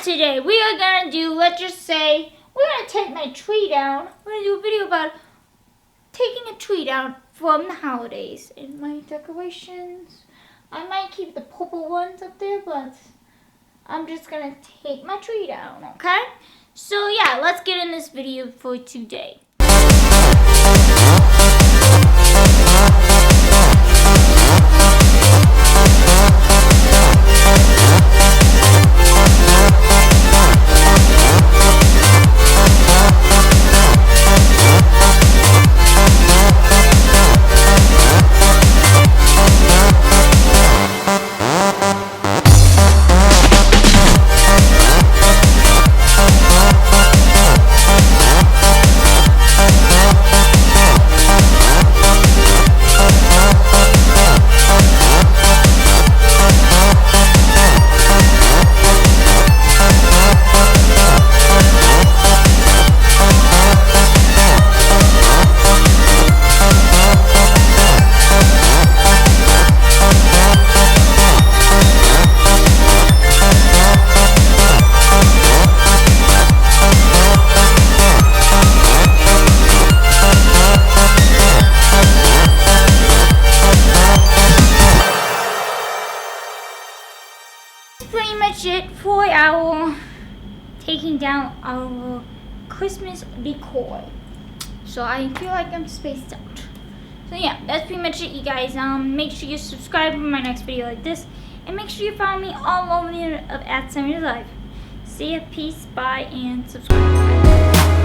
today we are gonna do, let's just say, we're gonna take my tree down. We're gonna do a video about taking a tree down from the holidays. And my decorations, I might keep the purple ones up there, but I'm just gonna take my tree down, okay? So yeah, let's get in this video for today. Pretty much it for our taking down our Christmas decor. So I feel like I'm spaced out. So yeah, that's pretty much it, you guys. Make sure you subscribe for my next video like this, and make sure you follow me all over the internet at Summer's Life. See ya, peace, bye, and subscribe.